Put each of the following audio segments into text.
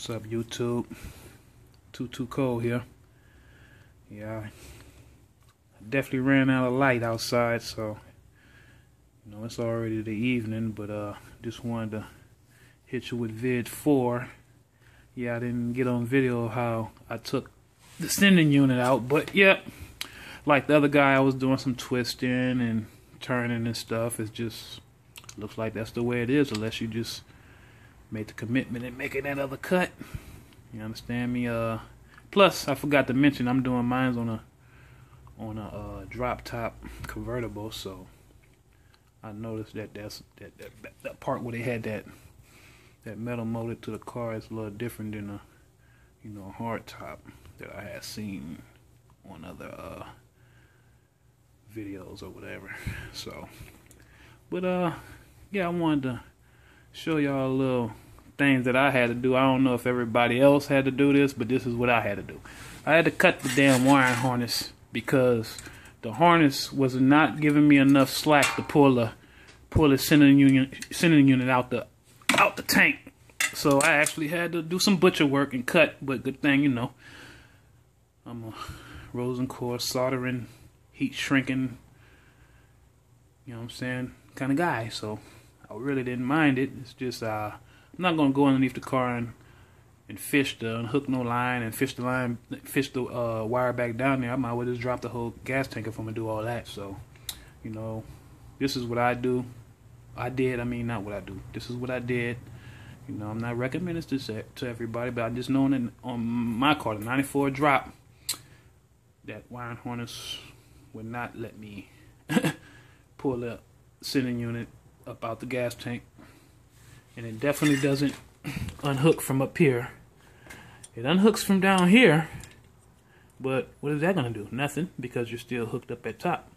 What's up, YouTube? Too cold here. Yeah, I definitely ran out of light outside, so you know it's already the evening. But just wanted to hit you with vid 4. Yeah, I didn't get on video how I took the sending unit out, but yeah, like the other guy, I was doing some twisting and turning and stuff. It just looks like that's the way it is, unless you just made the commitment and making that other cut. You understand me? Plus, I forgot to mention I'm doing mine on a drop top convertible, so I noticed that that part where they had that metal molded to the car is a little different than a hard top that I had seen on other videos or whatever. So, but yeah, I wanted to show y'all a little things that I had to do. I don't know if everybody else had to do this, but this is what I had to do. I had to cut the damn wiring harness because the harness was not giving me enough slack to pull the sending unit out the tank. So I actually had to do some butcher work and cut, but good thing, I'm a Rosen core soldering, heat shrinking, kind of guy. So I really didn't mind it. It's just I'm not gonna go underneath the car and fish the unhook no line and fish the wire back down there. I might well just drop the whole gas tank if I'm gonna do all that. So, this is what I do. Not what I do. This is what I did. I'm not recommending this to everybody, but I just know that on my car, the 94 drop, that wiring harness would not let me pull the sending unit up out the gas tank. And it definitely doesn't unhook from up here. It unhooks from down here, but what is that going to do? Nothing, because you're still hooked up at top.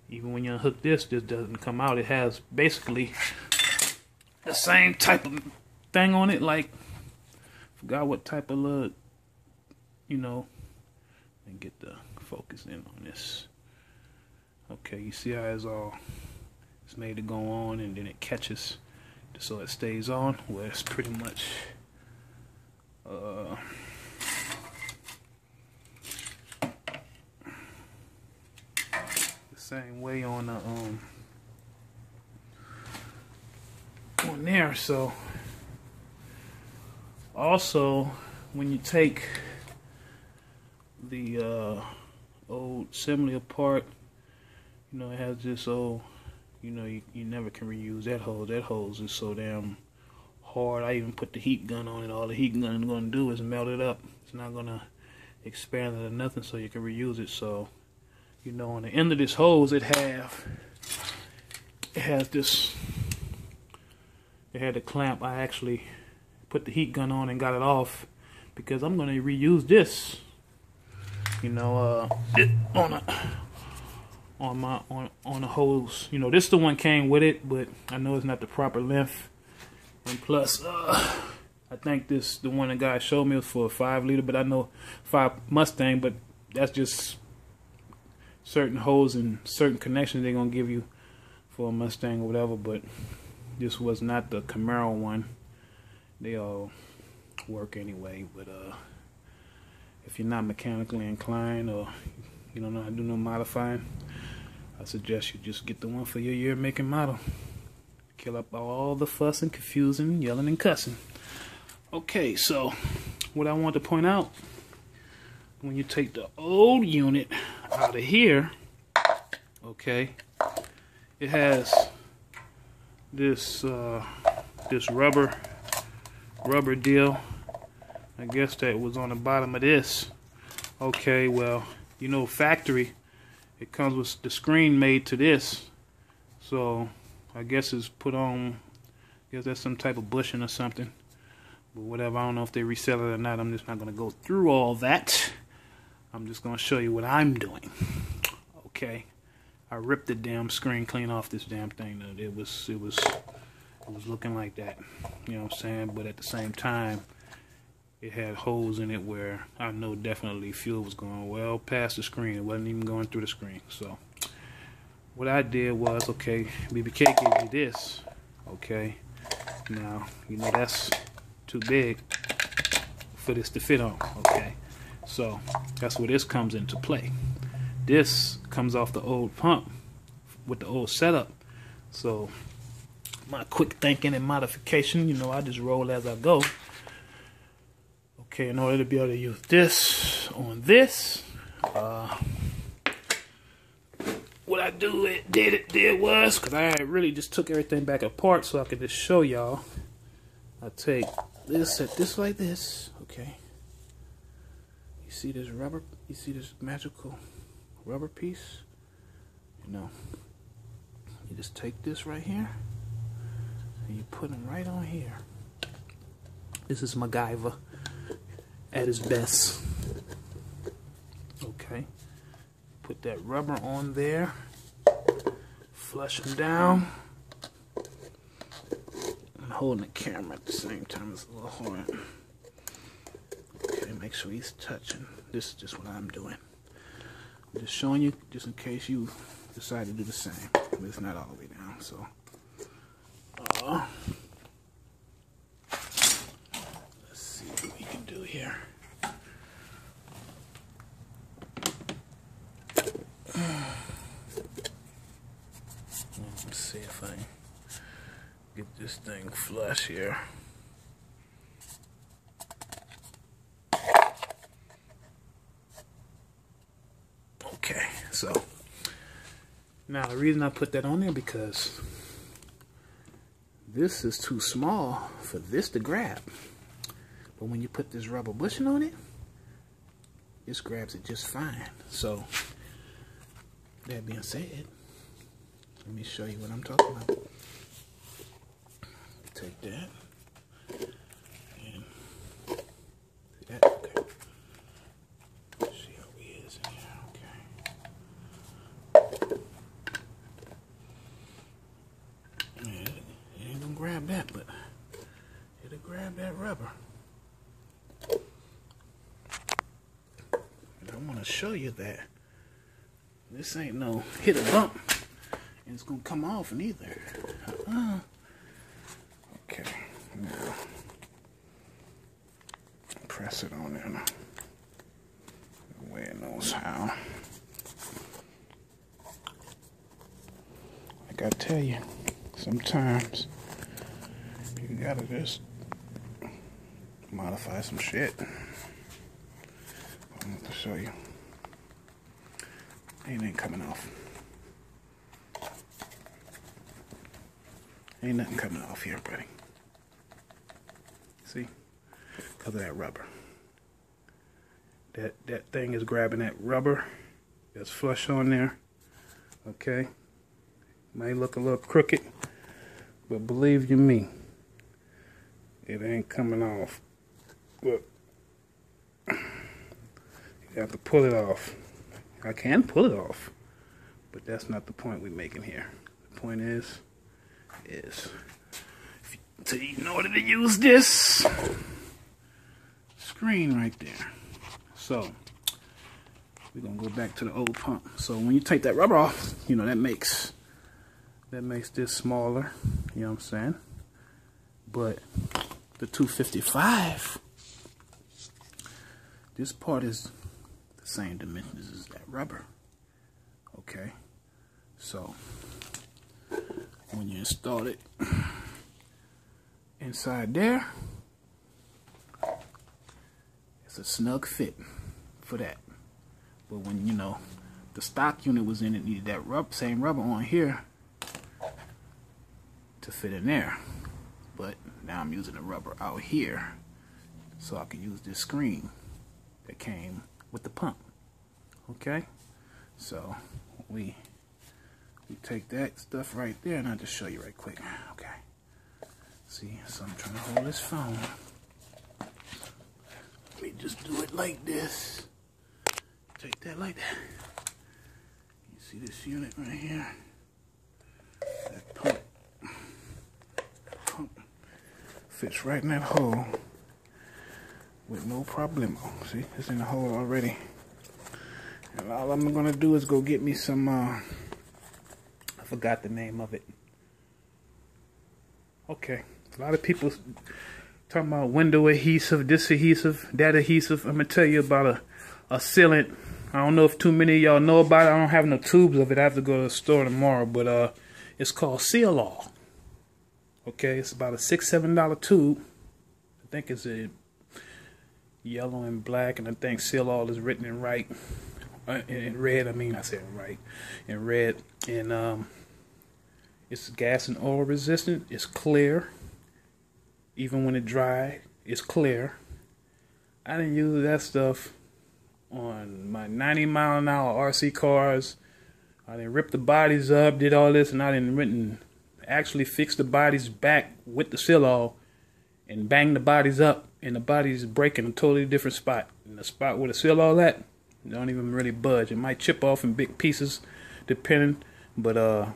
Even when you unhook this doesn't come out. It has basically the same type of thing on it, like, forgot what type of look, and get the focus in on this. Okay, you see how it's made to go on, and then it catches so it stays on. Well, it's pretty much the same way on the on there. So also, when you take the old assembly apart, it has this old, you never can reuse that hose. That hose is so damn hard. I even put the heat gun on it. All the heat gun is going to do is melt it up. It's not going to expand it or nothing, so you can reuse it. So, on the end of this hose, it has this. It had a clamp. I actually put the heat gun on and got it off because I'm going to reuse this. On the hose, this the one came with it, but I know it's not the proper length. And plus, I think the one the guy showed me was for a 5 liter, but I know 5 Mustang, but that's just certain holes and certain connections they're gonna give you for a Mustang or whatever. But this was not the Camaro one. They all work anyway, but if you're not mechanically inclined or you don't know how to do no modifying, I suggest you just get the one for your year, make, and model. Kill up all the fuss and confusing, yelling and cussing. Okay, so what I want to point out, when you take the old unit out of here, okay, it has this this rubber deal. I guess that was on the bottom of this. Okay, well, factory, it comes with the screen made to this, so I guess it's put on. I guess that's some type of bushing or something, but whatever. I don't know if they resell it or not. I'm just not going to go through all that. I'm just going to show you what I'm doing. Okay, I ripped the damn screen clean off this damn thing. It was looking like that, you know what I'm saying? But at the same time, it had holes in it where I know definitely fuel was going well past the screen. It wasn't even going through the screen. So what I did was, okay, BBK gave you this. Okay, now that's too big. for this to fit on. Okay, so that's where this comes into play. This comes off the old pump with the old setup. So my quick thinking and modification, you know, I just roll as I go. Okay, in order to be able to use this on this, what I did was, because I really just took everything back apart so I could just show y'all. I take this, set this like this, okay. You see this rubber, you see this magical rubber piece? You know, you just take this right here, and you put them right on here. This is MacGyver at his best. Okay, put that rubber on there, flush them down. I'm holding the camera at the same time. It's a little hard. Okay, make sure he's touching. This is just what I'm doing. I'm just showing you, just in case you decide to do the same. But it's not all the way down, so. Let's see what we can do here. Let's see if I can get this thing flush here. Okay, so now the reason I put that on there because this is too small for this to grab. But when you put this rubber bushing on it, this grabs it just fine. So that being said, let me show you what I'm talking about. Take that and see that. Okay. See how we is in here. Okay. Yeah, it ain't gonna grab that, but it'll grab that rubber. And I want to show you that this ain't no hit a bump. And it's gonna come off neither. Okay, now press it on there now. The way it knows how. Like I tell you, sometimes you gotta just modify some shit. I'm going to show you. Ain't coming off. Ain't nothing coming off here, buddy. See? Because of that rubber. That thing is grabbing that rubber that's flush on there. Okay? Might look a little crooked, but believe you me, it ain't coming off. Look. You have to pull it off. I can pull it off, but that's not the point we're making here. The point is so in order to use this screen right there. So we're gonna go back to the old pump. So when you take that rubber off, you know that makes this smaller. You know what I'm saying? But the 255, this part is the same dimensions as that rubber. Okay, so when you install it inside there, it's a snug fit for that. But when, you know, the stock unit was in, it needed that same rubber on here to fit in there. But now I'm using the rubber out here so I can use this screen that came with the pump. Okay, so we take that stuff right there, and I'll just show you right quick. Okay, see, so I'm trying to hold this phone. Let me just do it like this. Take that like that. You see this unit right here? That pump fits right in that hole with no problemo. See, it's in the hole already. And all I'm gonna do is go get me some, I forgot the name of it. Okay, a lot of people Talking about window adhesive, this adhesive, that adhesive. I'm gonna tell you about a sealant. I don't know if too many of y'all know about it. I don't have no tubes of it. I have to go to the store tomorrow, but it's called Seal All. Okay, it's about a $6-7 tube. I think it's a yellow and black, and I think Seal All is written in red. I mean, I said right in red, and it's gas and oil resistant. It's clear. Even when it dry, it's clear. I didn't use that stuff on my 90-mile-an-hour RC cars. I didn't rip the bodies up, did all this, and I didn't actually fix the bodies back with the Seal All and bang the bodies up, and the bodies break in a totally different spot. And the spot where the Seal All at, don't even really budge. It might chip off in big pieces, depending, but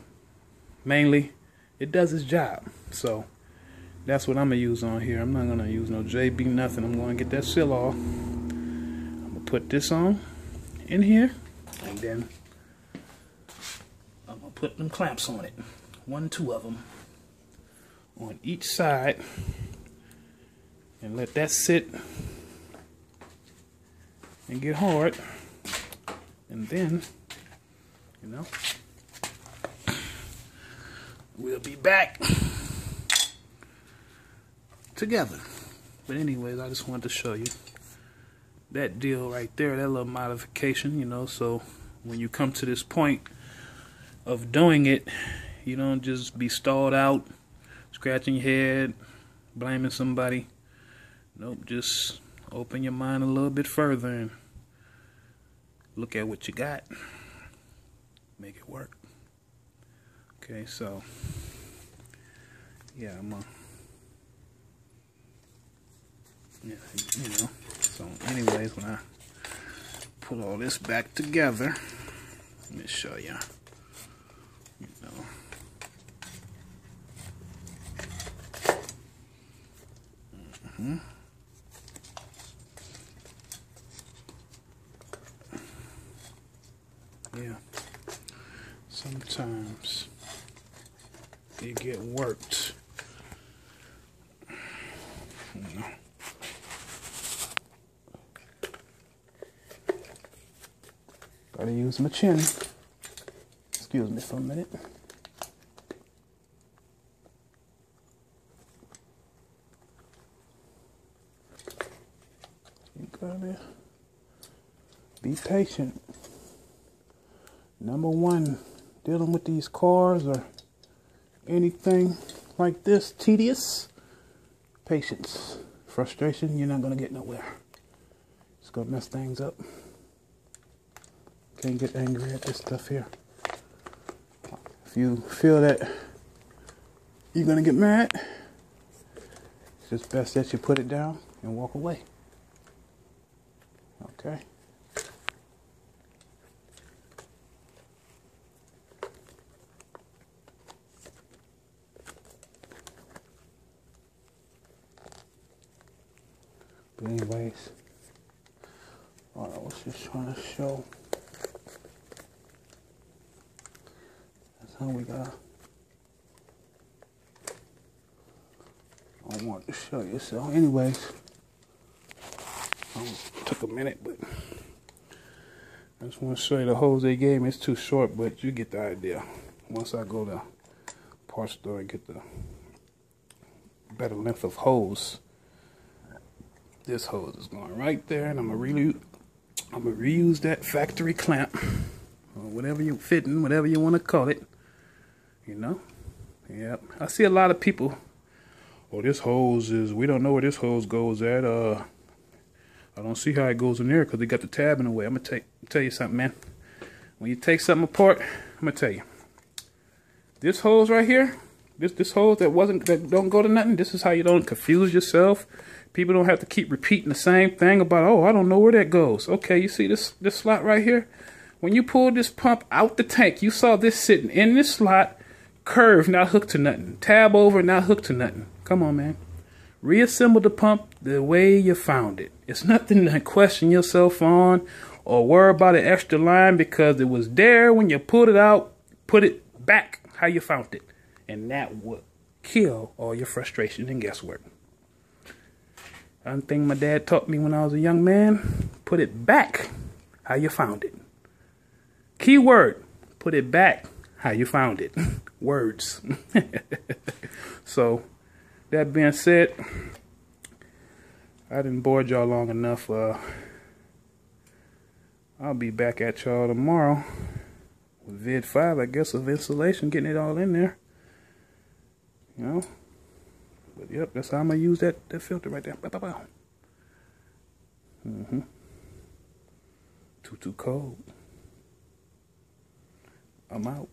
mainly it does its job. So that's what I'm gonna use on here. I'm not gonna use no JB nothing. I'm gonna get that Seal All. I'm gonna put this on in here, and then I'm gonna put them clamps on it. 1, 2 of them on each side, and let that sit and get hard. And then, you know, we'll be back together. But anyways, I just wanted to show you that deal right there, that little modification, you know, so when you come to this point of doing it, you don't just be stalled out, scratching your head, blaming somebody. Nope, just open your mind a little bit further and look at what you got. Make it work. Okay, so yeah, I'm yeah, you know. So anyways, when I put all this back together, let me show you. You know. Yeah. Sometimes you get worked. You know. Gotta use my chin. Excuse me for a minute. You gotta be patient. Number one, dealing with these cars or anything like this, tedious, patience. Frustration, you're not gonna get nowhere. It's gonna mess things up. Can't get angry at this stuff here. If you feel that you're gonna get mad, it's just best that you put it down and walk away. Okay? But anyways, I was just trying to show. That's how we got. I want to show you. So anyways, took a minute, but I just want to show you the hose they gave me. It's too short, but you get the idea. Once I go to parts store and get the better length of hose, this hose is going right there, and I'm gonna reuse that factory clamp, or whatever you fitting, whatever you want to call it. You know, yep. I see a lot of people. Oh, this hose is. We don't know where this hose goes at. I don't see how it goes in there because they got the tab in the way. I'm gonna tell you something, man. When you take something apart, I'm gonna tell you. This hose right here, this hose that don't go to nothing. This is how you don't confuse yourself. People don't have to keep repeating the same thing about, oh, I don't know where that goes. Okay, you see this slot right here? When you pull this pump out the tank, you saw this sitting in this slot, curved, not hooked to nothing. Tab over, not hooked to nothing. Come on, man. Reassemble the pump the way you found it. It's nothing to question yourself on or worry about an extra line because it was there when you pulled it out. Put it back how you found it. And that would kill all your frustration and guesswork. One thing my dad taught me when I was a young man, put it back how you found it. Keyword, put it back how you found it. Words. So, that being said, I didn't bore y'all long enough. I'll be back at y'all tomorrow with vid 5, I guess, of installation, getting it all in there. You know? But yep, that's how I'm gonna use that filter right there. Bow, bow, bow. Too cold. I'm out.